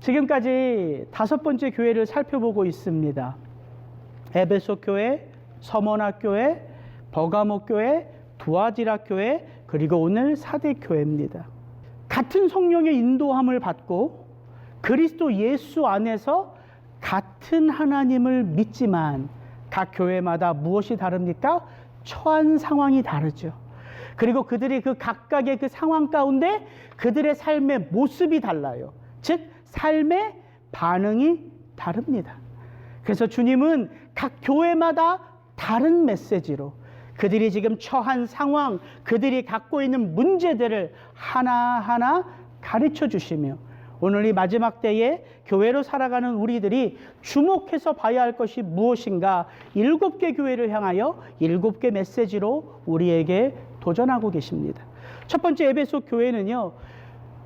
지금까지 5번째 교회를 살펴보고 있습니다. 에베소 교회, 서머나 교회, 버가모 교회, 두아디라 교회, 그리고 오늘 사대 교회입니다. 같은 성령의 인도함을 받고 그리스도 예수 안에서 같은 하나님을 믿지만 각 교회마다 무엇이 다릅니까? 처한 상황이 다르죠. 그리고 그들이 그 각각의 그 상황 가운데 그들의 삶의 모습이 달라요. 즉 삶의 반응이 다릅니다. 그래서 주님은 각 교회마다 다른 메시지로 그들이 지금 처한 상황, 그들이 갖고 있는 문제들을 하나하나 가르쳐 주시며 오늘 이 마지막 때에 교회로 살아가는 우리들이 주목해서 봐야 할 것이 무엇인가 7개 교회를 향하여 7개 메시지로 우리에게 도전하고 계십니다. 첫 번째 에베소 교회는요,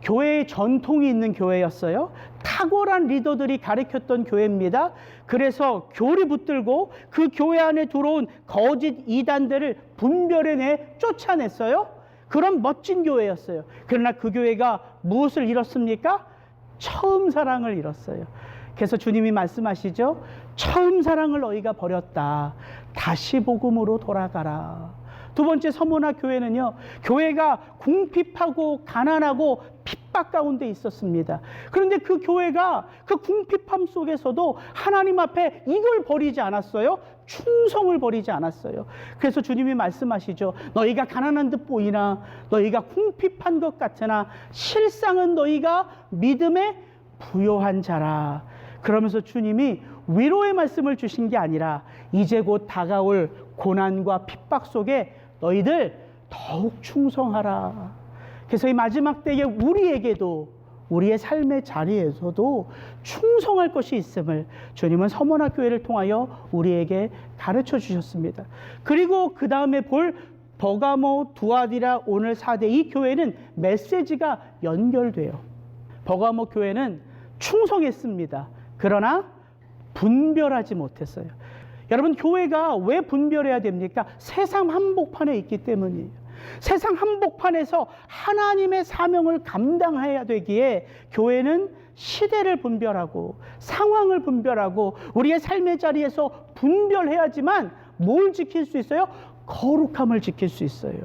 교회의 전통이 있는 교회였어요. 탁월한 리더들이 가르쳤던 교회입니다. 그래서 교리 붙들고 그 교회 안에 들어온 거짓 이단들을 분별해내 쫓아냈어요. 그런 멋진 교회였어요. 그러나 그 교회가 무엇을 잃었습니까? 처음 사랑을 잃었어요. 그래서 주님이 말씀하시죠. 처음 사랑을 너희가 버렸다. 다시 복음으로 돌아가라. 두 번째 서머나 교회는요, 교회가 궁핍하고 가난하고 핍박 가운데 있었습니다. 그런데 그 교회가 그 궁핍함 속에서도 하나님 앞에 이걸 버리지 않았어요. 충성을 버리지 않았어요. 그래서 주님이 말씀하시죠. 너희가 가난한 듯 보이나 너희가 궁핍한 것 같으나 실상은 너희가 믿음에 부요한 자라. 그러면서 주님이 위로의 말씀을 주신 게 아니라 이제 곧 다가올 고난과 핍박 속에 너희들 더욱 충성하라. 그래서 이 마지막 때에 우리에게도 우리의 삶의 자리에서도 충성할 것이 있음을 주님은 서머나 교회를 통하여 우리에게 가르쳐 주셨습니다. 그리고 그 다음에 볼 버가모, 두아디라, 오늘 사대 이 교회는 메시지가 연결돼요. 버가모 교회는 충성했습니다. 그러나 분별하지 못했어요. 여러분, 교회가 왜 분별해야 됩니까? 세상 한복판에 있기 때문이에요. 세상 한복판에서 하나님의 사명을 감당해야 되기에 교회는 시대를 분별하고 상황을 분별하고 우리의 삶의 자리에서 분별해야지만 뭘 지킬 수 있어요? 거룩함을 지킬 수 있어요.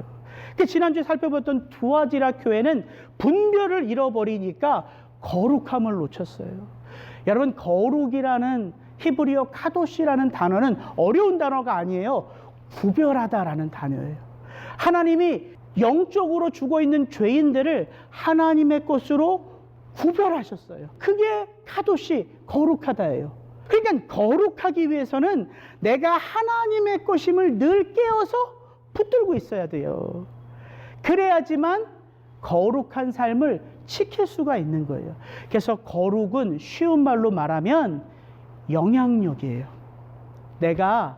지난주에 살펴봤던 두아디라 교회는 분별을 잃어버리니까 거룩함을 놓쳤어요. 여러분, 거룩이라는 히브리어 카도시라는 단어는 어려운 단어가 아니에요. 구별하다라는 단어예요. 하나님이 영적으로 죽어있는 죄인들을 하나님의 것으로 구별하셨어요. 그게 카도시, 거룩하다예요. 그러니까 거룩하기 위해서는 내가 하나님의 것임을 늘 깨어서 붙들고 있어야 돼요. 그래야지만 거룩한 삶을 지킬 수가 있는 거예요. 그래서 거룩은 쉬운 말로 말하면 영향력이에요. 내가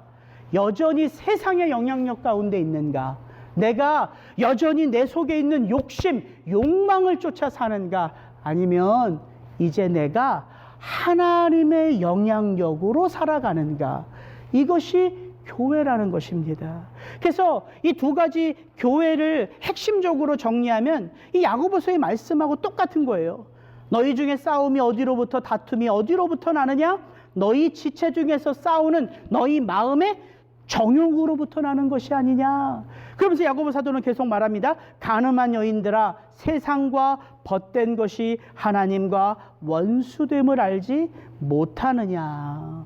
여전히 세상의 영향력 가운데 있는가? 내가 여전히 내 속에 있는 욕심, 욕망을 쫓아 사는가? 아니면 이제 내가 하나님의 영향력으로 살아가는가? 이것이 교회라는 것입니다. 그래서 이 두 가지 교회를 핵심적으로 정리하면 이 야고보서의 말씀하고 똑같은 거예요. 너희 중에 싸움이 어디로부터, 다툼이 어디로부터 나느냐? 너희 지체 중에서 싸우는 너희 마음의 정욕으로부터 나는 것이 아니냐. 그러면서 야고보 사도는 계속 말합니다. 간음한 여인들아, 세상과 벗된 것이 하나님과 원수됨을 알지 못하느냐.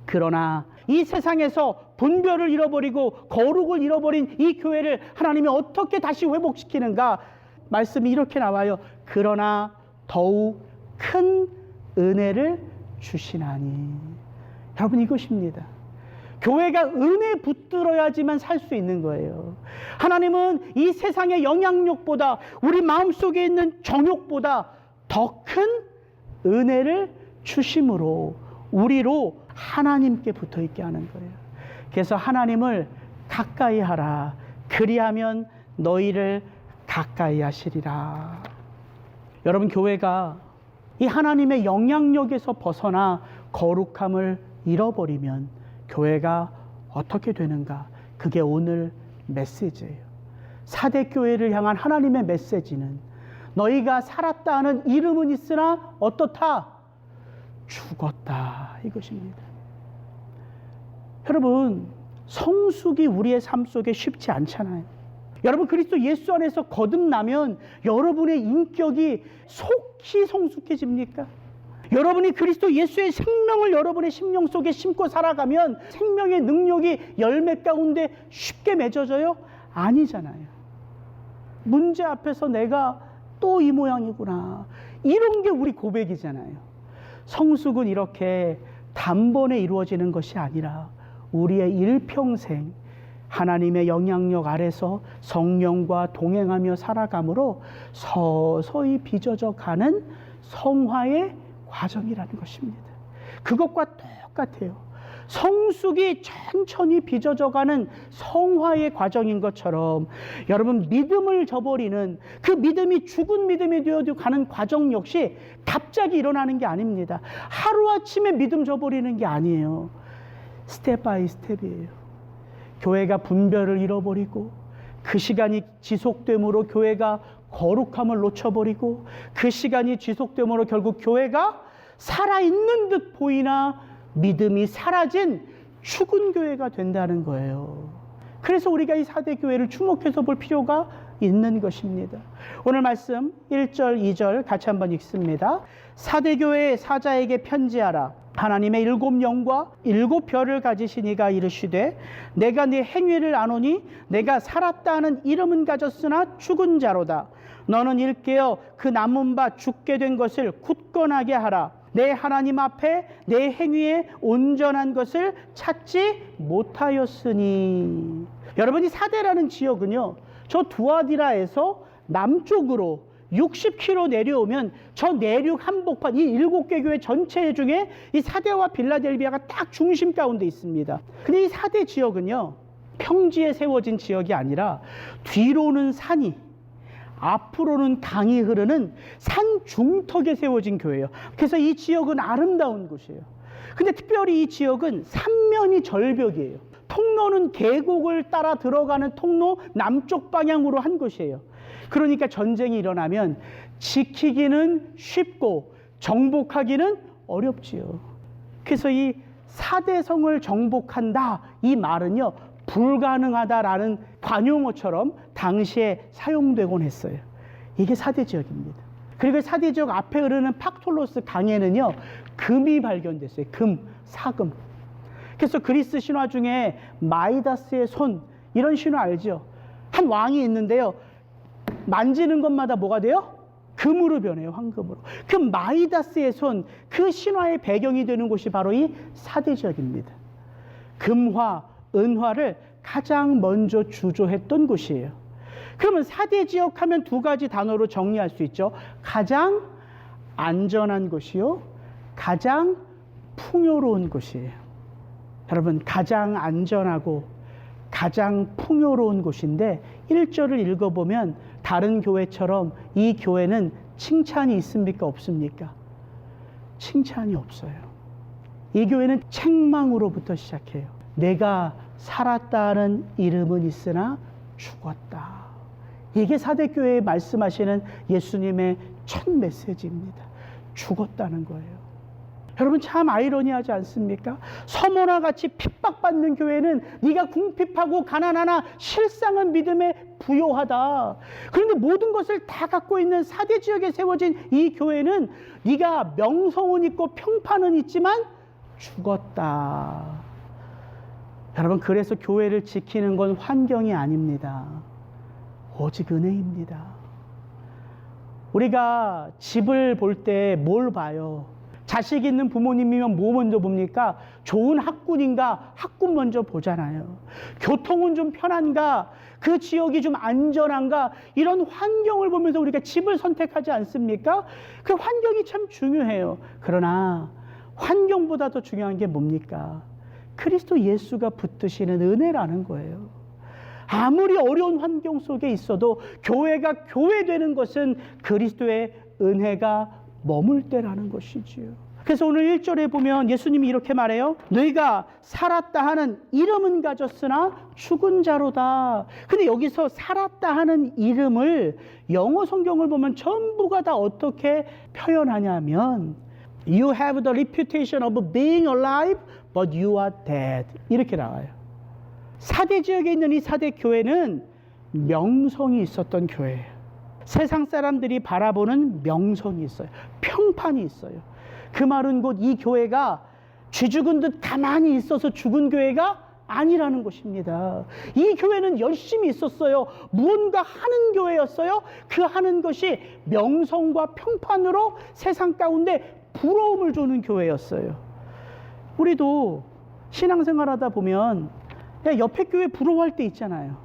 그러나 이 세상에서 분별을 잃어버리고 거룩을 잃어버린 이 교회를 하나님이 어떻게 다시 회복시키는가? 말씀이 이렇게 나와요. 그러나 더욱 큰 은혜를 주시나니. 여러분, 이것입니다. 교회가 은혜 붙들어야지만 살 수 있는 거예요. 하나님은 이 세상의 영향력보다 우리 마음속에 있는 정욕보다 더 큰 은혜를 주심으로 우리로 하나님께 붙어있게 하는 거예요. 그래서 하나님을 가까이 하라. 그리하면 너희를 가까이 하시리라. 여러분, 교회가 이 하나님의 영향력에서 벗어나 거룩함을 잃어버리면 교회가 어떻게 되는가? 그게 오늘 메시지예요. 사대 교회를 향한 하나님의 메시지는 너희가 살았다 하는 이름은 있으나 어떻다? 죽었다, 이것입니다. 여러분, 성숙이 우리의 삶 속에 쉽지 않잖아요. 여러분, 그리스도 예수 안에서 거듭나면 여러분의 인격이 속히 성숙해집니까? 여러분이 그리스도 예수의 생명을 여러분의 심령 속에 심고 살아가면 생명의 능력이 열매 가운데 쉽게 맺어져요? 아니잖아요. 문제 앞에서 내가 또 이 모양이구나, 이런 게 우리 고백이잖아요. 성숙은 이렇게 단번에 이루어지는 것이 아니라 우리의 일평생 하나님의 영향력 아래서 성령과 동행하며 살아감으로 서서히 빚어져 가는 성화의 과정이라는 것입니다. 그것과 똑같아요. 성숙이 천천히 빚어져 가는 성화의 과정인 것처럼 여러분, 믿음을 저버리는, 그 믿음이 죽은 믿음이 되어 가는 과정 역시 갑자기 일어나는 게 아닙니다. 하루아침에 믿음 저버리는 게 아니에요. 스텝 바이 스텝이에요. 교회가 분별을 잃어버리고 그 시간이 지속됨으로 교회가 거룩함을 놓쳐버리고 그 시간이 지속됨으로 결국 교회가 살아있는 듯 보이나 믿음이 사라진 죽은 교회가 된다는 거예요. 그래서 우리가 이 4대 교회를 주목해서 볼 필요가 있는 것입니다. 오늘 말씀 1절, 2절 같이 한번 읽습니다. 4대 교회의 사자에게 편지하라. 하나님의 7 영과 7 별을 가지신 이가 이르시되 내가 네 행위를 아노니 내가 살았다 하는 이름은 가졌으나 죽은 자로다. 너는 일깨어 그 남은 바 죽게 된 것을 굳건하게 하라. 내 하나님 앞에 내 행위에 온전한 것을 찾지 못하였으니. 여러분이 4대라는 지역은요, 저 두아디라에서 남쪽으로 60km 내려오면 저 내륙 한복판, 이 7개 교회 전체 중에 이 4대와 빌라델비아가 딱 중심 가운데 있습니다. 근데 이 4대 지역은요, 평지에 세워진 지역이 아니라 뒤로는 산이, 앞으로는 강이 흐르는 산 중턱에 세워진 교회예요. 그래서 이 지역은 아름다운 곳이에요. 근데 특별히 이 지역은 삼면이 절벽이에요. 통로는 계곡을 따라 들어가는 통로 남쪽 방향으로 한 곳이에요. 그러니까 전쟁이 일어나면 지키기는 쉽고 정복하기는 어렵지요. 그래서 이 4대 성을 정복한다, 이 말은요, 불가능하다라는 관용어처럼 당시에 사용되곤 했어요. 이게 4대 지역입니다. 그리고 4대 지역 앞에 흐르는 팍톨로스 강에는요, 금이 발견됐어요. 금, 사금. 그래서 그리스 신화 중에 마이다스의 손, 이런 신화 알죠? 한 왕이 있는데요, 만지는 것마다 뭐가 돼요? 금으로 변해요. 황금으로. 그 마이다스의 손, 그 신화의 배경이 되는 곳이 바로 이 4대 지역입니다. 금화, 은화를 가장 먼저 주조했던 곳이에요. 그러면 4대 지역 하면 두 가지 단어로 정리할 수 있죠. 가장 안전한 곳이요, 가장 풍요로운 곳이에요. 여러분, 가장 안전하고 가장 풍요로운 곳인데 1절을 읽어보면 다른 교회처럼 이 교회는 칭찬이 있습니까? 없습니까? 칭찬이 없어요. 이 교회는 책망으로부터 시작해요. 내가 살았다는 이름은 있으나 죽었다. 이게 4대 교회에 말씀하시는 예수님의 첫 메시지입니다. 죽었다는 거예요. 여러분, 참 아이러니하지 않습니까? 서머나 같이 핍박받는 교회는 네가 궁핍하고 가난하나 실상은 믿음에 부요하다. 그런데 모든 것을 다 갖고 있는 4대 지역에 세워진 이 교회는 네가 명성은 있고 평판은 있지만 죽었다. 여러분, 그래서 교회를 지키는 건 환경이 아닙니다. 오직 은혜입니다. 우리가 집을 볼 때 뭘 봐요? 자식 있는 부모님이면 뭐 먼저 봅니까? 좋은 학군인가? 학군 먼저 보잖아요. 교통은 좀 편한가? 그 지역이 좀 안전한가? 이런 환경을 보면서 우리가 집을 선택하지 않습니까? 그 환경이 참 중요해요. 그러나 환경보다 더 중요한 게 뭡니까? 그리스도 예수가 붙드시는 은혜라는 거예요. 아무리 어려운 환경 속에 있어도 교회가 교회되는 것은 그리스도의 은혜가 머물 때라는 것이지요. 그래서 오늘 1절에 보면 예수님이 이렇게 말해요. 너희가 살았다 하는 이름은 가졌으나 죽은 자로다. 근데 여기서 살았다 하는 이름을 영어 성경을 보면 전부가 다 어떻게 표현하냐면 You have the reputation of being alive, but you are dead. 이렇게 나와요. 사대 지역에 있는 이 사대 교회는 명성이 있었던 교회예요. 세상 사람들이 바라보는 명성이 있어요. 평판이 있어요. 그 말은 곧 이 교회가 쥐 죽은 듯 가만히 있어서 죽은 교회가 아니라는 것입니다. 이 교회는 열심히 있었어요. 무언가 하는 교회였어요. 그 하는 것이 명성과 평판으로 세상 가운데 부러움을 주는 교회였어요. 우리도 신앙생활하다 보면 옆에 교회 부러워할 때 있잖아요.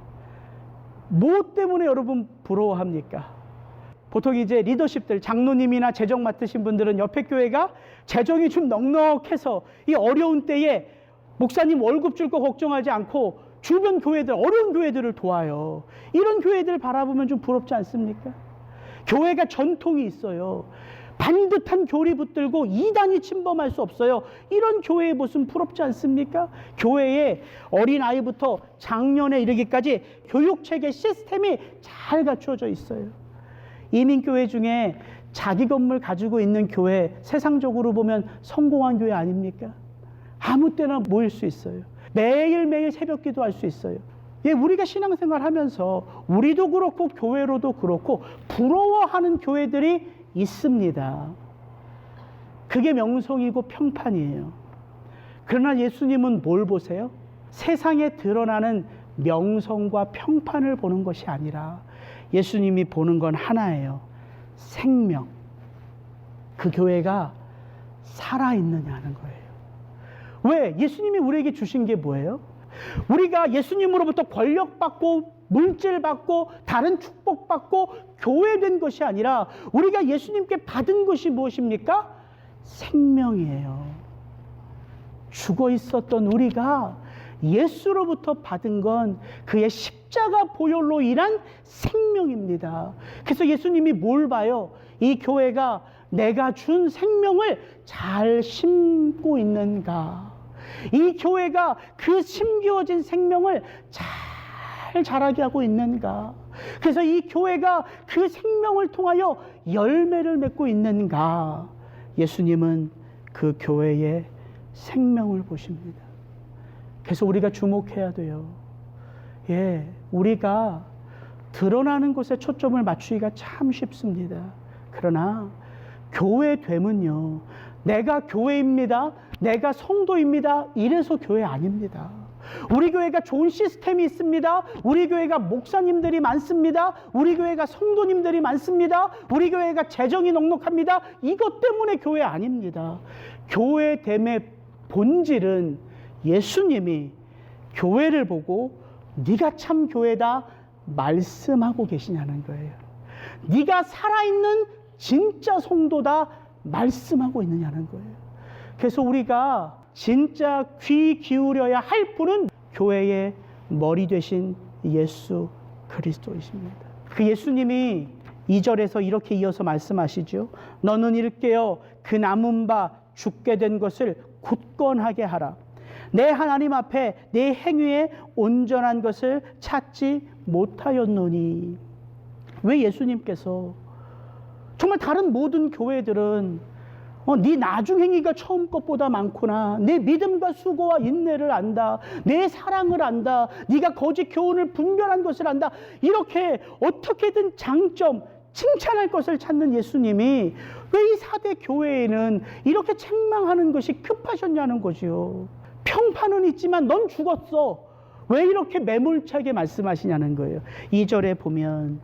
뭐 때문에 여러분 부러워합니까? 보통 이제 리더십들, 장로님이나 재정 맡으신 분들은 옆에 교회가 재정이 좀 넉넉해서 이 어려운 때에 목사님 월급 줄 거 걱정하지 않고 주변 교회들, 어려운 교회들을 도와요. 이런 교회들 바라보면 좀 부럽지 않습니까? 교회가 전통이 있어요. 반듯한 교리 붙들고 이단이 침범할 수 없어요. 이런 교회의 모습 부럽지 않습니까? 교회에 어린아이부터 장년에 이르기까지 교육체계 시스템이 잘 갖추어져 있어요. 이민교회 중에 자기 건물 가지고 있는 교회, 세상적으로 보면 성공한 교회 아닙니까? 아무 때나 모일 수 있어요. 매일매일 새벽 기도할 수 있어요. 예, 우리가 신앙생활 하면서 우리도 그렇고 교회로도 그렇고 부러워하는 교회들이 있습니다. 그게 명성이고 평판이에요. 그러나 예수님은 뭘 보세요? 세상에 드러나는 명성과 평판을 보는 것이 아니라 예수님이 보는 건 하나예요. 생명. 그 교회가 살아있느냐는 거예요. 왜? 예수님이 우리에게 주신 게 뭐예요? 우리가 예수님으로부터 권력받고 물질받고 다른 축복받고 교회된 것이 아니라 우리가 예수님께 받은 것이 무엇입니까? 생명이에요. 죽어 있었던 우리가 예수로부터 받은 건 그의 십자가 보혈로 인한 생명입니다. 그래서 예수님이 뭘 봐요? 이 교회가 내가 준 생명을 잘 심고 있는가? 이 교회가 그 심겨진 생명을 잘 자라게 하고 있는가? 그래서 이 교회가 그 생명을 통하여 열매를 맺고 있는가? 예수님은 그 교회의 생명을 보십니다. 그래서 우리가 주목해야 돼요. 예, 우리가 드러나는 곳에 초점을 맞추기가 참 쉽습니다. 그러나 교회됨은요, 내가 교회입니다, 내가 성도입니다, 이래서 교회 아닙니다. 우리 교회가 좋은 시스템이 있습니다. 우리 교회가 목사님들이 많습니다. 우리 교회가 성도님들이 많습니다. 우리 교회가 재정이 넉넉합니다. 이것 때문에 교회 아닙니다. 교회됨의 본질은 예수님이 교회를 보고 네가 참 교회다 말씀하고 계시냐는 거예요. 네가 살아있는 진짜 성도다 말씀하고 있느냐는 거예요. 그래서 우리가 진짜 귀 기울여야 할 분은 교회의 머리 되신 예수 그리스도이십니다. 그 예수님이 2절에서 이렇게 이어서 말씀하시죠. 너는 일깨어 그 남은 바 죽게 된 것을 굳건하게 하라. 내 하나님 앞에 내 행위에 온전한 것을 찾지 못하였노니. 왜 예수님께서 정말 다른 모든 교회들은 네 나중 행위가 처음 것보다 많구나. 내 믿음과 수고와 인내를 안다. 내 사랑을 안다. 네가 거짓 교훈을 분별한 것을 안다. 이렇게 어떻게든 장점, 칭찬할 것을 찾는 예수님이 왜 이 4대 교회에는 이렇게 책망하는 것이 급하셨냐는 거지요. 평판은 있지만 넌 죽었어. 왜 이렇게 매몰차게 말씀하시냐는 거예요. 2절에 보면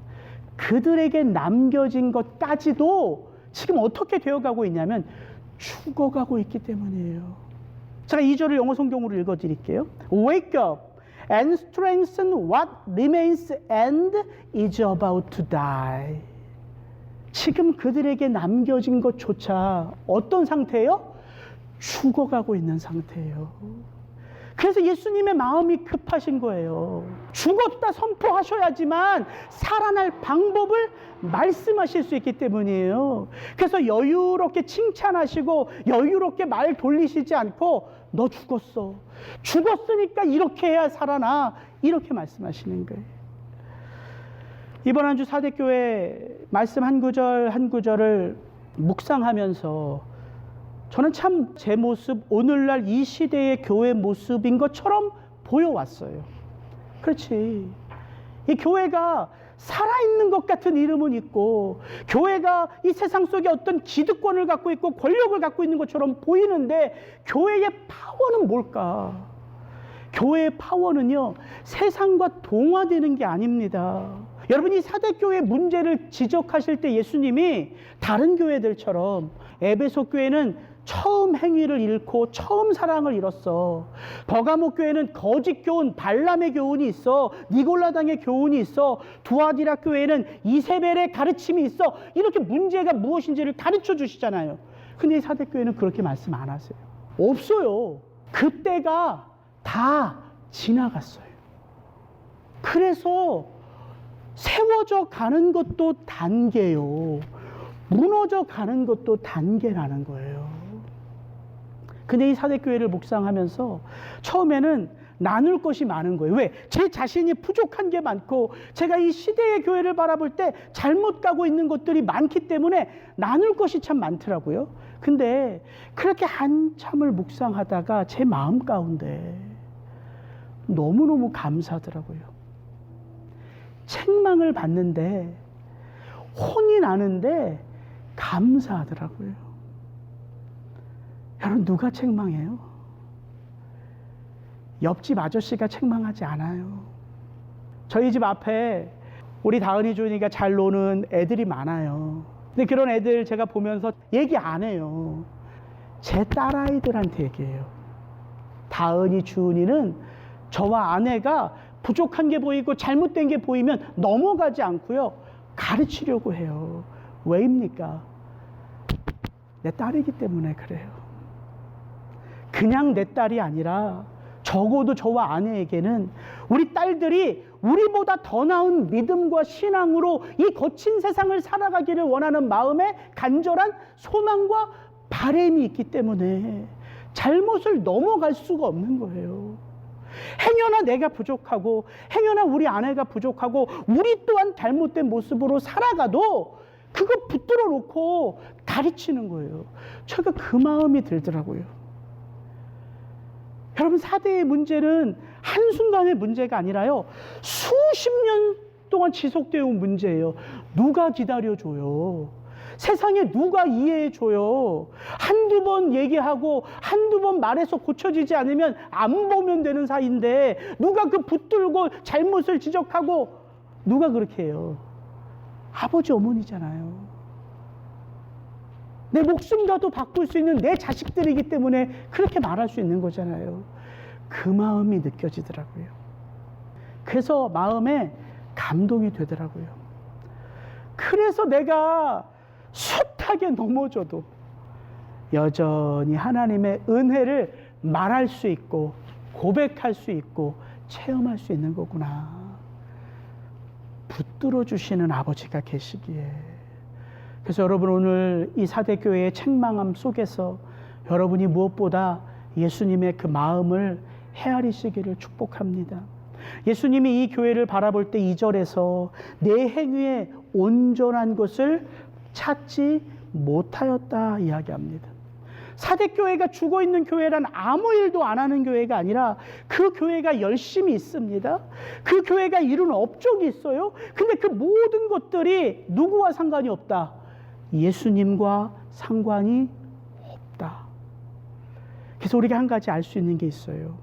그들에게 남겨진 것까지도 지금 어떻게 되어가고 있냐면 죽어가고 있기 때문이에요. 제가 2절을 영어 성경으로 읽어드릴게요. Wake up and strengthen what remains and is about to die. 지금 그들에게 남겨진 것조차 어떤 상태예요? 죽어가고 있는 상태예요. 그 그래서 예수님의 마음이 급하신 거예요. 죽었다 선포하셔야지만 살아날 방법을 말씀하실 수 있기 때문이에요. 그래서 여유롭게 칭찬하시고 여유롭게 말 돌리시지 않고 너 죽었어. 죽었으니까 이렇게 해야 살아나. 이렇게 말씀하시는 거예요. 이번 한 주 사대교회 말씀 한 구절 한 구절을 묵상하면서 저는 참 제 모습, 오늘날 이 시대의 교회 모습인 것처럼 보여왔어요. 그렇지. 이 교회가 살아있는 것 같은 이름은 있고, 교회가 이 세상 속에 어떤 기득권을 갖고 있고 권력을 갖고 있는 것처럼 보이는데, 교회의 파워는 뭘까? 교회의 파워는요, 세상과 동화되는 게 아닙니다. 여러분이 사대교회 문제를 지적하실 때 예수님이 다른 교회들처럼 에베소 교회는 처음 행위를 잃고 처음 사랑을 잃었어. 버가모 교회는 거짓 교훈, 발람의 교훈이 있어. 니골라당의 교훈이 있어. 두아디라 교회는 이세벨의 가르침이 있어. 이렇게 문제가 무엇인지를 가르쳐 주시잖아요. 근데 이 사대교회는 그렇게 말씀 안 하세요. 없어요. 그때가 다 지나갔어요. 그래서 세워져 가는 것도 단계요. 무너져 가는 것도 단계라는 거예요. 근데 이 사대교회를 묵상하면서 처음에는 나눌 것이 많은 거예요. 왜? 제 자신이 부족한 게 많고 제가 이 시대의 교회를 바라볼 때 잘못 가고 있는 것들이 많기 때문에 나눌 것이 참 많더라고요. 근데 그렇게 한참을 묵상하다가 제 마음 가운데 너무너무 감사하더라고요. 책망을 받는데 혼이 나는데 감사하더라고요. 여러분, 누가 책망해요? 옆집 아저씨가 책망하지 않아요. 저희 집 앞에 우리 다은이 준이가 잘 노는 애들이 많아요. 근데 그런 애들 제가 보면서 얘기 안 해요. 제 딸아이들한테 얘기해요. 다은이 준이는 저와 아내가 부족한 게 보이고 잘못된 게 보이면 넘어가지 않고요, 가르치려고 해요. 왜입니까? 내 딸이기 때문에 그래요. 그냥 내 딸이 아니라 적어도 저와 아내에게는 우리 딸들이 우리보다 더 나은 믿음과 신앙으로 이 거친 세상을 살아가기를 원하는 마음에 간절한 소망과 바람이 있기 때문에 잘못을 넘어갈 수가 없는 거예요. 행여나 내가 부족하고 행여나 우리 아내가 부족하고 우리 또한 잘못된 모습으로 살아가도 그거 붙들어 놓고 가르치는 거예요. 제가 그 마음이 들더라고요. 여러분, 사대의 문제는 한순간의 문제가 아니라요, 수십 년 동안 지속되어 온 문제예요. 누가 기다려줘요? 세상에 누가 이해해줘요? 한두 번 얘기하고 한두 번 말해서 고쳐지지 않으면 안 보면 되는 사이인데 누가 그 붙들고 잘못을 지적하고 누가 그렇게 해요? 아버지, 어머니잖아요. 내 목숨과도 바꿀 수 있는 내 자식들이기 때문에 그렇게 말할 수 있는 거잖아요. 그 마음이 느껴지더라고요. 그래서 마음에 감동이 되더라고요. 그래서 내가 숱하게 넘어져도 여전히 하나님의 은혜를 말할 수 있고 고백할 수 있고 체험할 수 있는 거구나. 붙들어 주시는 아버지가 계시기에. 그래서 여러분, 오늘 이 사대교회의 책망함 속에서 여러분이 무엇보다 예수님의 그 마음을 헤아리시기를 축복합니다. 예수님이 이 교회를 바라볼 때 2절에서 내 행위에 온전한 것을 찾지 못하였다 이야기합니다. 사대교회가 죽어있는 교회란 아무 일도 안 하는 교회가 아니라 그 교회가 열심히 있습니다. 그 교회가 이룬 업적이 있어요. 근데 그 모든 것들이 누구와 상관이 없다? 예수님과 상관이 없다. 그래서 우리가 한 가지 알 수 있는 게 있어요.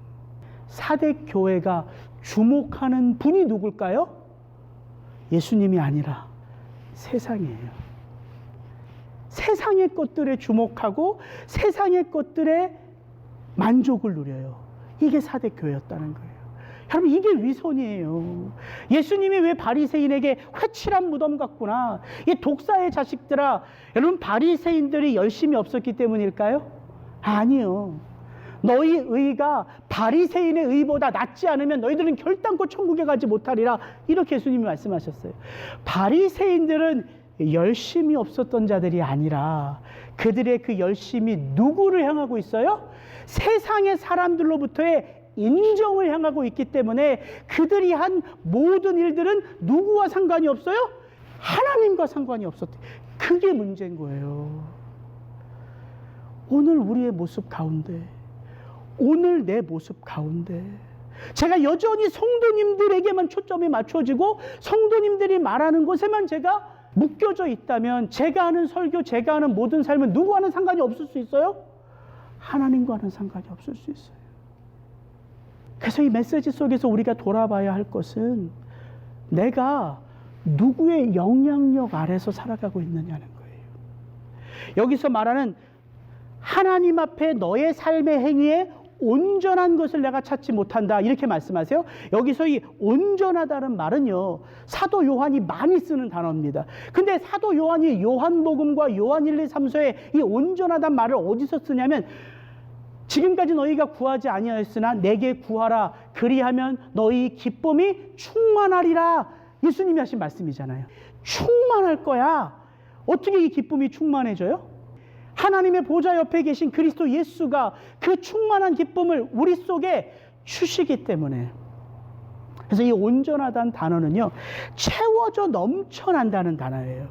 사대교회가 주목하는 분이 누굴까요? 예수님이 아니라 세상이에요. 세상의 것들에 주목하고 세상의 것들에 만족을 누려요. 이게 사대교회였다는 거예요. 여러분, 이게 위선이에요. 예수님이 왜 바리새인에게 회칠한 무덤 같구나, 이 독사의 자식들아, 여러분, 바리새인들이 열심히 없었기 때문일까요? 아니요. 너희 의가 바리새인의 의보다 낫지 않으면 너희들은 결단코 천국에 가지 못하리라. 이렇게 예수님이 말씀하셨어요. 바리새인들은 열심이 없었던 자들이 아니라 그들의 그 열심이 누구를 향하고 있어요? 세상의 사람들로부터의 인정을 향하고 있기 때문에 그들이 한 모든 일들은 누구와 상관이 없어요? 하나님과 상관이 없었대. 그게 문제인 거예요. 오늘 우리의 모습 가운데, 오늘 내 모습 가운데 제가 여전히 성도님들에게만 초점이 맞춰지고 성도님들이 말하는 것에만 제가 묶여져 있다면 제가 하는 설교, 제가 하는 모든 삶은 누구와는 상관이 없을 수 있어요? 하나님과는 상관이 없을 수 있어요. 그래서 이 메시지 속에서 우리가 돌아봐야 할 것은 내가 누구의 영향력 아래서 살아가고 있느냐는 거예요. 여기서 말하는 하나님 앞에 너의 삶의 행위에 온전한 것을 내가 찾지 못한다, 이렇게 말씀하세요. 여기서 이 온전하다는 말은요, 사도 요한이 많이 쓰는 단어입니다. 근데 사도 요한이 요한복음과 요한 1, 2, 3서에 이 온전하다는 말을 어디서 쓰냐면, 지금까지 너희가 구하지 아니하였으나 내게 구하라, 그리하면 너희 기쁨이 충만하리라. 예수님이 하신 말씀이잖아요. 충만할 거야. 어떻게 이 기쁨이 충만해져요? 하나님의 보좌 옆에 계신 그리스도 예수가 그 충만한 기쁨을 우리 속에 주시기 때문에. 그래서 이 온전하다는 단어는요, 채워져 넘쳐난다는 단어예요.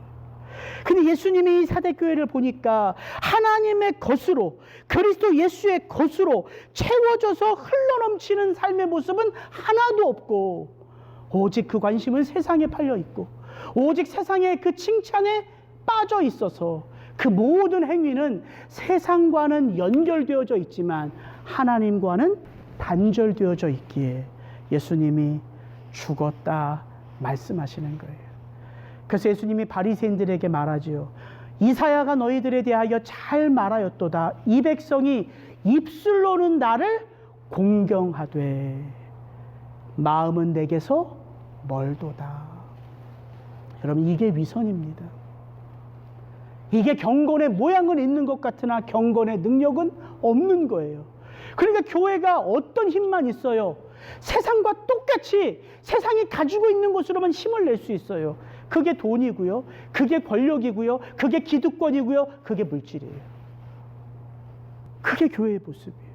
근데 예수님이 이 사대교회를 보니까 하나님의 것으로, 그리스도 예수의 것으로 채워져서 흘러넘치는 삶의 모습은 하나도 없고, 오직 그 관심은 세상에 팔려 있고, 오직 세상의 그 칭찬에 빠져 있어서 그 모든 행위는 세상과는 연결되어져 있지만 하나님과는 단절되어져 있기에 예수님이 죽었다 말씀하시는 거예요. 그래서 예수님이 바리새인들에게 말하지요. 이사야가 너희들에 대하여 잘 말하였도다. 이 백성이 입술로는 나를 공경하되 마음은 내게서 멀도다. 여러분, 이게 위선입니다. 이게 경건의 모양은 있는 것 같으나 경건의 능력은 없는 거예요. 그러니까 교회가 어떤 힘만 있어요? 세상과 똑같이 세상이 가지고 있는 것으로만 힘을 낼 수 있어요. 그게 돈이고요, 그게 권력이고요, 그게 기득권이고요, 그게 물질이에요. 그게 교회의 모습이에요.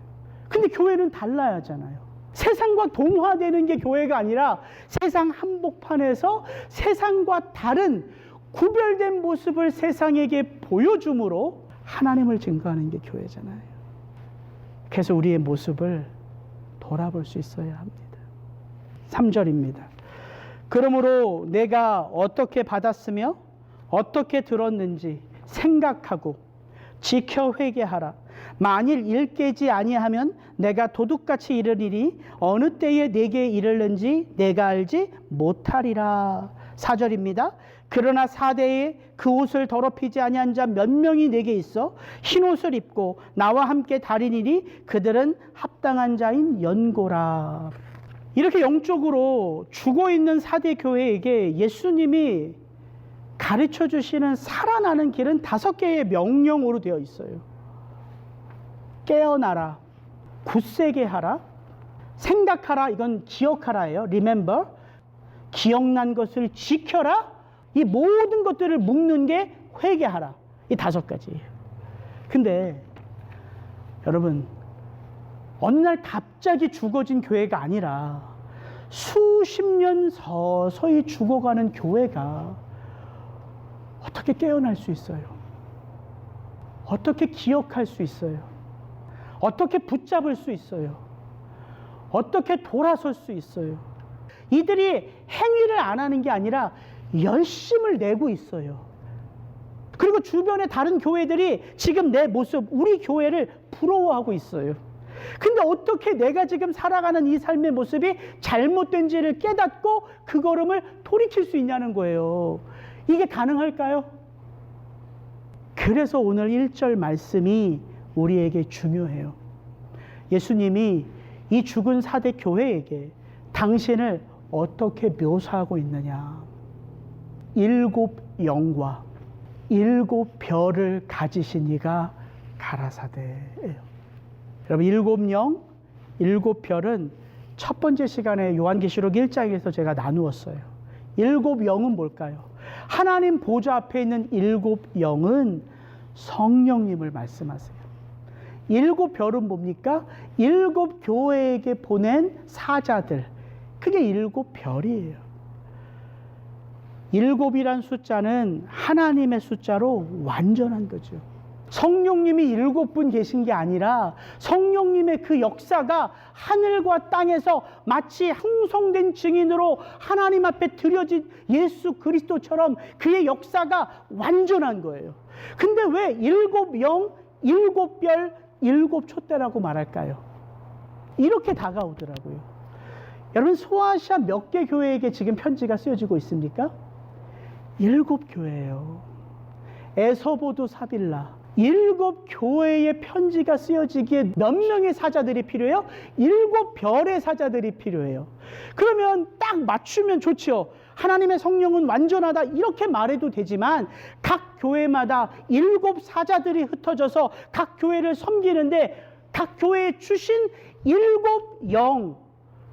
근데 교회는 달라야 하잖아요. 세상과 동화되는 게 교회가 아니라 세상 한복판에서 세상과 다른 구별된 모습을 세상에게 보여줌으로 하나님을 증거하는 게 교회잖아요. 그래서 우리의 모습을 돌아볼 수 있어야 합니다. 3절입니다. 그러므로 내가 어떻게 받았으며 어떻게 들었는지 생각하고 지켜 회개하라. 만일 일깨지 아니하면 내가 도둑같이 이르리니 어느 때에 내게 이르는지 내가 알지 못하리라. 4절입니다. 그러나 4대에 그 옷을 더럽히지 아니한 자 몇 명이 내게 있어 흰 옷을 입고 나와 함께 다니니 그들은 합당한 자인 연고라. 이렇게 영적으로 죽어있는 4대 교회에게 예수님이 가르쳐 주시는 살아나는 길은 5개의 명령으로 되어 있어요. 깨어나라, 굳세게 하라, 생각하라, 이건 기억하라예요. Remember, 기억난 것을 지켜라. 이 모든 것들을 묶는 게 회개하라. 이 5가지예요. 근데 여러분, 어느 날 갑자기 죽어진 교회가 아니라 수십 년 서서히 죽어가는 교회가 어떻게 깨어날 수 있어요? 어떻게 기억할 수 있어요? 어떻게 붙잡을 수 있어요? 어떻게 돌아설 수 있어요? 이들이 행위를 안 하는 게 아니라 열심을 내고 있어요. 그리고 주변의 다른 교회들이 지금 내 모습, 우리 교회를 부러워하고 있어요. 근데 어떻게 내가 지금 살아가는 이 삶의 모습이 잘못된지를 깨닫고 그 걸음을 돌이킬 수 있냐는 거예요. 이게 가능할까요? 그래서 오늘 1절 말씀이 우리에게 중요해요. 예수님이 이 죽은 4대 교회에게 당신을 어떻게 묘사하고 있느냐. 7 영과 7 별을 가지신 이가 가라사대예요. 여러분, 일곱 영, 일곱 별은 첫 번째 시간에 요한계시록 1장에서 제가 나누었어요. 일곱 영은 뭘까요? 하나님 보좌 앞에 있는 일곱 영은 성령님을 말씀하세요. 일곱 별은 뭡니까? 일곱 교회에게 보낸 사자들. 그게 일곱 별이에요. 일곱이란 숫자는 하나님의 숫자로 완전한 거죠. 성령님이 일곱 분 계신 게 아니라 성령님의 그 역사가 하늘과 땅에서 마치 형성된 증인으로 하나님 앞에 드려진 예수 그리스도처럼 그의 역사가 완전한 거예요. 근데 왜 일곱 영, 일곱 별, 일곱 촛대라고 말할까요? 이렇게 다가오더라고요. 여러분, 소아시아 몇 개 교회에게 지금 편지가 쓰여지고 있습니까? 일곱 교회예요. 에서보도 사빌라. 일곱 교회의 편지가 쓰여지기에 몇 명의 사자들이 필요해요? 일곱 별의 사자들이 필요해요. 그러면 딱 맞추면 좋죠. 하나님의 성령은 완전하다 이렇게 말해도 되지만 각 교회마다 일곱 사자들이 흩어져서 각 교회를 섬기는데 각 교회에 주신 일곱 영,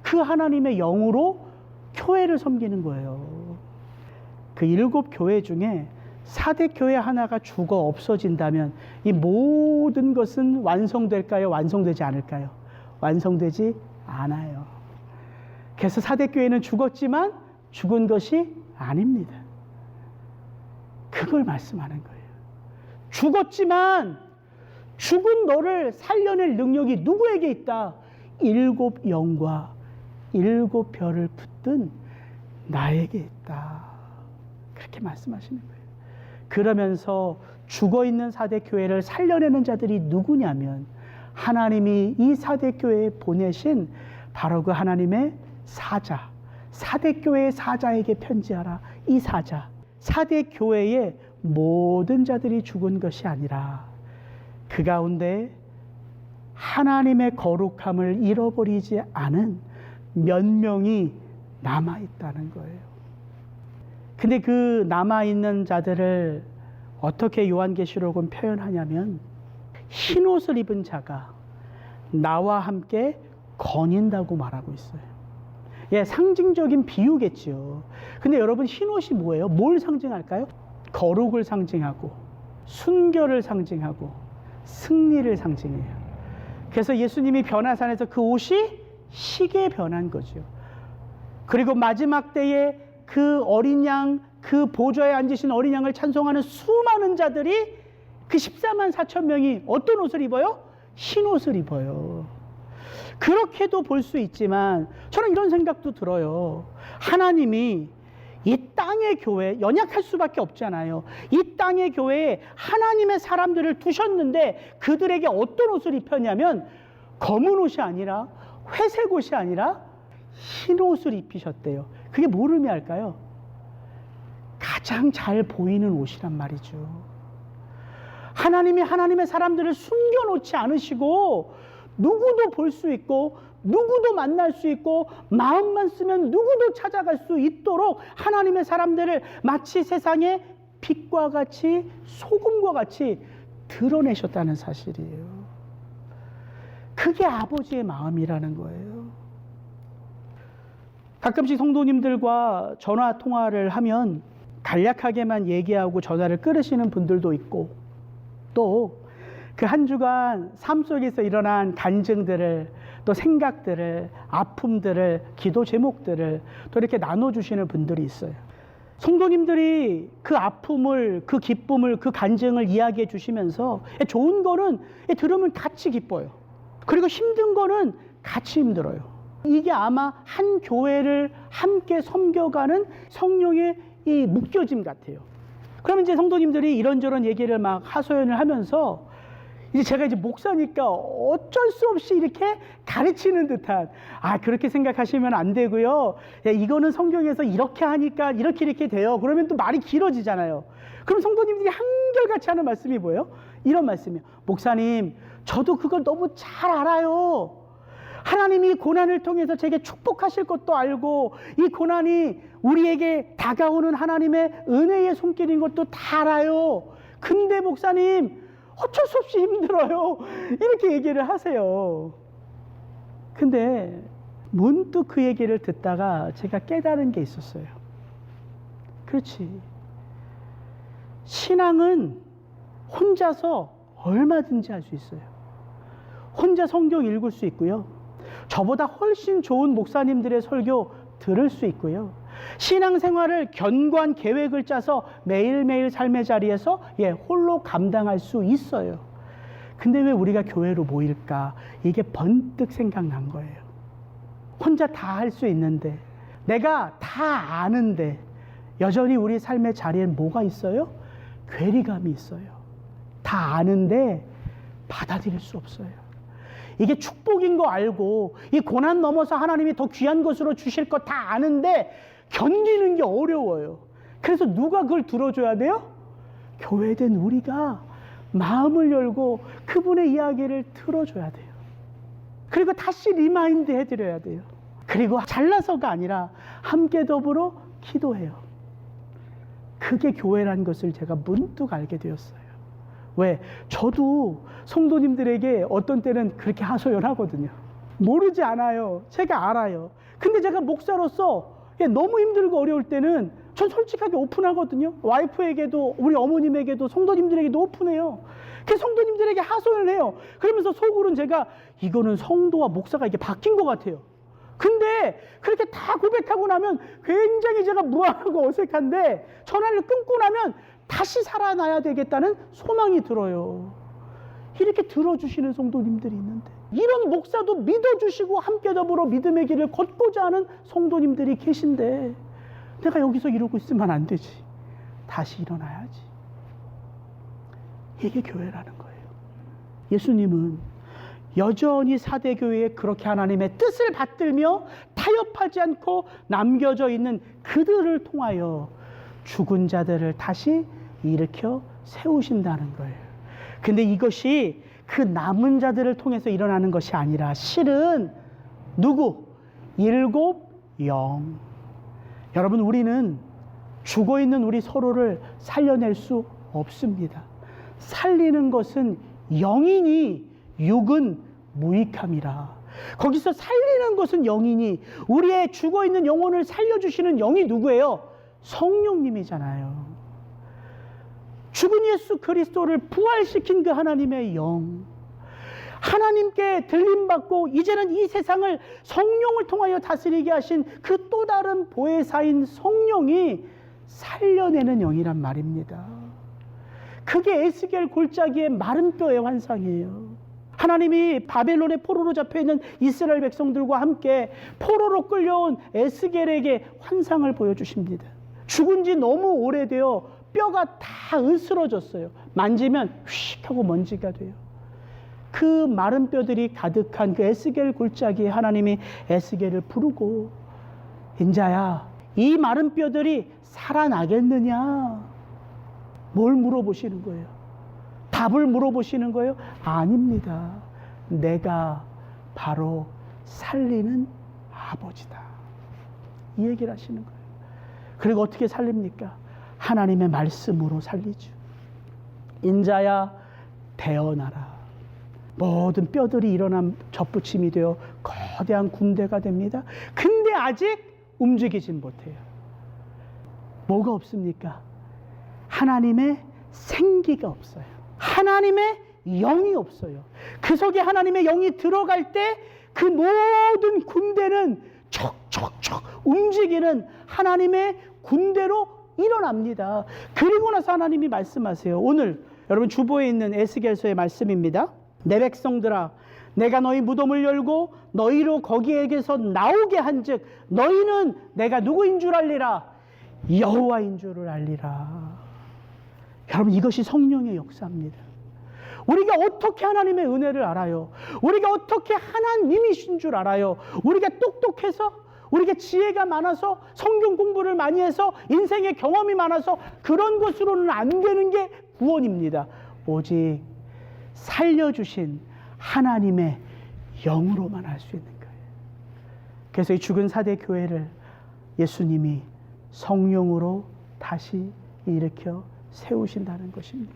그 하나님의 영으로 교회를 섬기는 거예요. 그 일곱 교회 중에 사대 교회 하나가 죽어 없어진다면 이 모든 것은 완성될까요? 완성되지 않을까요? 완성되지 않아요. 그래서 사대 교회는 죽었지만 죽은 것이 아닙니다. 그걸 말씀하는 거예요. 죽었지만 죽은 너를 살려낼 능력이 누구에게 있다? 일곱 영과 일곱 별을 붙든 나에게 있다. 그렇게 말씀하시는 거예요. 그러면서 죽어있는 사대 교회를 살려내는 자들이 누구냐면 하나님이 이 사대 교회에 보내신 바로 그 하나님의 사자, 사대 교회의 사자에게 편지하라. 이 사자, 사대 교회의 모든 자들이 죽은 것이 아니라 그 가운데 하나님의 거룩함을 잃어버리지 않은 몇 명이 남아있다는 거예요. 근데 그 남아있는 자들을 어떻게 요한계시록은 표현하냐면 흰옷을 입은 자가 나와 함께 거닌다고 말하고 있어요. 예, 상징적인 비유겠죠. 근데 여러분, 흰옷이 뭐예요? 뭘 상징할까요? 거룩을 상징하고 순결을 상징하고 승리를 상징해요. 그래서 예수님이 변화산에서 그 옷이 희게 변한 거죠. 그리고 마지막 때에 그 어린 양, 그 보좌에 앉으신 어린 양을 찬송하는 수많은 자들이 그 14만 4천 명이 어떤 옷을 입어요? 흰 옷을 입어요. 그렇게도 볼 수 있지만 저는 이런 생각도 들어요. 하나님이 이 땅의 교회, 연약할 수밖에 없잖아요. 이 땅의 교회에 하나님의 사람들을 두셨는데 그들에게 어떤 옷을 입혔냐면 검은 옷이 아니라 회색 옷이 아니라 흰 옷을 입히셨대요. 그게 뭘 의미할까요? 가장 잘 보이는 옷이란 말이죠. 하나님이 하나님의 사람들을 숨겨놓지 않으시고 누구도 볼 수 있고 누구도 만날 수 있고 마음만 쓰면 누구도 찾아갈 수 있도록 하나님의 사람들을 마치 세상의 빛과 같이 소금과 같이 드러내셨다는 사실이에요. 그게 아버지의 마음이라는 거예요. 가끔씩 성도님들과 전화 통화를 하면 간략하게만 얘기하고 전화를 끊으시는 분들도 있고 또 그 한 주간 삶 속에서 일어난 간증들을 또 생각들을 아픔들을 기도 제목들을 또 이렇게 나눠주시는 분들이 있어요. 성도님들이 그 아픔을 그 기쁨을 그 간증을 이야기해 주시면서 좋은 거는 들으면 같이 기뻐요. 그리고 힘든 거는 같이 힘들어요. 이게 아마 한 교회를 함께 섬겨가는 성령의 이 묶여짐 같아요. 그러면 이제 성도님들이 이런저런 얘기를 막 하소연을 하면서 이제 제가 이제 목사니까 어쩔 수 없이 이렇게 가르치는 듯한, 그렇게 생각하시면 안 되고요. 이거는 성경에서 이렇게 하니까 이렇게 돼요. 그러면 또 말이 길어지잖아요. 그럼 성도님들이 한결같이 하는 말씀이 뭐예요? 이런 말씀이에요. 목사님, 저도 그걸 너무 잘 알아요. 하나님이 고난을 통해서 제게 축복하실 것도 알고 이 고난이 우리에게 다가오는 하나님의 은혜의 손길인 것도 다 알아요. 근데 목사님, 어쩔 수 없이 힘들어요. 이렇게 얘기를 하세요. 근데 문득 그 얘기를 듣다가 제가 깨달은 게 있었어요. 그렇지. 신앙은 혼자서 얼마든지 할 수 있어요. 혼자 성경 읽을 수 있고요. 저보다 훨씬 좋은 목사님들의 설교 들을 수 있고요. 신앙생활을 견고한 계획을 짜서 매일매일 삶의 자리에서 홀로 감당할 수 있어요. 근데 왜 우리가 교회로 모일까? 이게 번뜩 생각난 거예요. 혼자 다 할 수 있는데, 내가 다 아는데 여전히 우리 삶의 자리엔 뭐가 있어요? 괴리감이 있어요. 다 아는데 받아들일 수 없어요. 이게 축복인 거 알고 이 고난 넘어서 하나님이 더 귀한 것으로 주실 거 다 아는데 견디는 게 어려워요. 그래서 누가 그걸 들어줘야 돼요? 교회된 우리가 마음을 열고 그분의 이야기를 들어줘야 돼요. 그리고 다시 리마인드 해드려야 돼요. 그리고 잘나서가 아니라 함께 더불어 기도해요. 그게 교회라는 것을 제가 문득 알게 되었어요. 왜? 저도 성도님들에게 어떤 때는 그렇게 하소연하거든요. 모르지 않아요. 제가 알아요. 근데 제가 목사로서 너무 힘들고 어려울 때는 전 솔직하게 오픈하거든요. 와이프에게도 우리 어머님에게도 성도님들에게도 오픈해요. 그 성도님들에게 하소연을 해요. 그러면서 속으로는 제가 이거는 성도와 목사가 이게 바뀐 것 같아요. 근데 그렇게 다 고백하고 나면 굉장히 제가 무안하고 어색한데 전화를 끊고 나면 다시 살아나야 되겠다는 소망이 들어요. 이렇게 들어주시는 성도님들이 있는데, 이런 목사도 믿어주시고 함께 더불어 믿음의 길을 걷고자 하는 성도님들이 계신데 내가 여기서 이러고 있으면 안 되지. 다시 일어나야지. 이게 교회라는 거예요. 예수님은 여전히 사대교회에 그렇게 하나님의 뜻을 받들며 타협하지 않고 남겨져 있는 그들을 통하여 죽은 자들을 다시 일으켜 세우신다는 거예요. 근데 이것이 그 남은 자들을 통해서 일어나는 것이 아니라 실은 누구? 7 영. 여러분, 우리는 죽어있는 우리 서로를 살려낼 수 없습니다. 살리는 것은 영이니 육은 무익함이라. 거기서 살리는 것은 영이니 우리의 죽어있는 영혼을 살려주시는 영이 누구예요? 성령님이잖아요. 죽은 예수 그리스도를 부활시킨 그 하나님의 영, 하나님께 들림받고 이제는 이 세상을 성령을 통하여 다스리게 하신 그 또 다른 보혜사인 성령이 살려내는 영이란 말입니다. 그게 에스겔 골짜기의 마른 뼈의 환상이에요. 하나님이 바벨론의 포로로 잡혀있는 이스라엘 백성들과 함께 포로로 끌려온 에스겔에게 환상을 보여주십니다. 죽은 지 너무 오래되어 뼈가 다 으스러졌어요. 만지면 휙 하고 먼지가 돼요. 그 마른 뼈들이 가득한 그 에스겔 골짜기에 하나님이 에스겔을 부르고, 인자야, 이 마른 뼈들이 살아나겠느냐? 뭘 물어보시는 거예요? 답을 물어보시는 거예요? 아닙니다. 내가 바로 살리는 아버지다. 이 얘기를 하시는 거예요. 그리고 어떻게 살립니까? 하나님의 말씀으로 살리죠. 인자야, 태어나라. 모든 뼈들이 일어난 접붙임이 되어 거대한 군대가 됩니다. 근데 아직 움직이진 못해요. 뭐가 없습니까? 하나님의 생기가 없어요. 하나님의 영이 없어요. 그 속에 하나님의 영이 들어갈 때 그 모든 군대는 척척척 움직이는 하나님의 군대로 일어납니다. 그리고 나서 하나님이 말씀하세요. 오늘 여러분 주보에 있는 에스겔서의 말씀입니다. 내 백성들아, 내가 너희 무덤을 열고 너희로 거기에게서 나오게 한즉 너희는 내가 누구인 줄 알리라? 여호와인 줄을 알리라. 여러분, 이것이 성령의 역사입니다. 우리가 어떻게 하나님의 은혜를 알아요? 우리가 어떻게 하나님이신 줄 알아요? 우리가 똑똑해서, 우리가 지혜가 많아서, 성경 공부를 많이 해서, 인생의 경험이 많아서 그런 것으로는 안 되는 게 구원입니다. 오직 살려주신 하나님의 영으로만 할 수 있는 거예요. 그래서 이 죽은 사대 교회를 예수님이 성령으로 다시 일으켜 세우신다는 것입니다.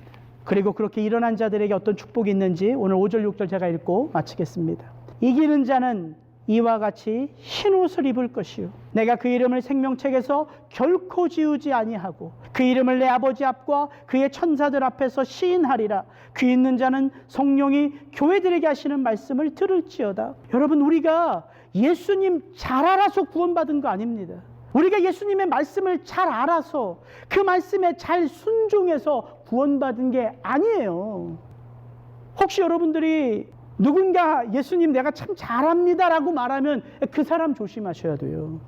그리고 그렇게 일어난 자들에게 어떤 축복이 있는지 오늘 5절 6절 제가 읽고 마치겠습니다. 이기는 자는 이와 같이 흰옷을 입을 것이요 내가 그 이름을 생명책에서 결코 지우지 아니하고 그 이름을 내 아버지 앞과 그의 천사들 앞에서 시인하리라. 귀 있는 자는 성령이 교회들에게 하시는 말씀을 들을지어다. 여러분, 우리가 예수님 잘 알아서 구원받은 거 아닙니다. 우리가 예수님의 말씀을 잘 알아서 그 말씀에 잘 순종해서 구원받은 게 아니에요. 혹시 여러분들이 누군가 예수님 내가 참 잘합니다라고 말하면 그 사람 조심하셔야 돼요.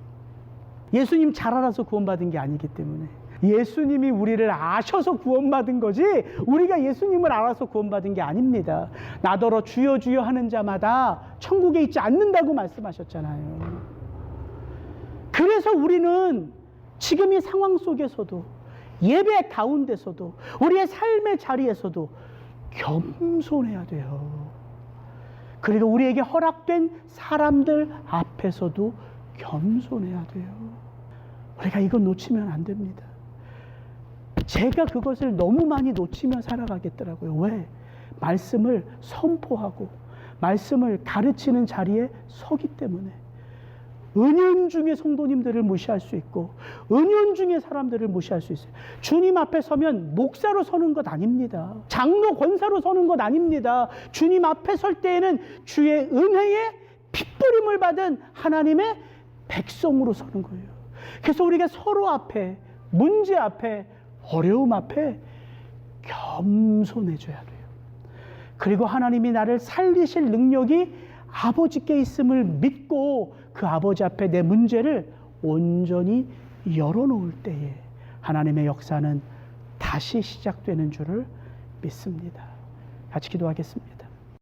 예수님 잘 알아서 구원받은 게 아니기 때문에. 예수님이 우리를 아셔서 구원받은 거지 우리가 예수님을 알아서 구원받은 게 아닙니다. 나더러 주여 주여 하는 자마다 천국에 있지 않는다고 말씀하셨잖아요. 그래서 우리는 지금 이 상황 속에서도 예배 가운데서도 우리의 삶의 자리에서도 겸손해야 돼요. 그리고 우리에게 허락된 사람들 앞에서도 겸손해야 돼요. 우리가 이거 놓치면 안 됩니다. 제가 그것을 너무 많이 놓치며 살아가겠더라고요. 왜? 말씀을 선포하고 말씀을 가르치는 자리에 서기 때문에. 은연중에 성도님들을 무시할 수 있고 은연중에 사람들을 무시할 수 있어요. 주님 앞에 서면 목사로 서는 것 아닙니다. 장로 권사로 서는 것 아닙니다. 주님 앞에 설 때에는 주의 은혜에 핏부림을 받은 하나님의 백성으로 서는 거예요. 그래서 우리가 서로 앞에, 문제 앞에, 어려움 앞에 겸손해져야 돼요. 그리고 하나님이 나를 살리실 능력이 아버지께 있음을 믿고 그 아버지 앞에 내 문제를 온전히 열어놓을 때에 하나님의 역사는 다시 시작되는 줄을 믿습니다. 같이 기도하겠습니다.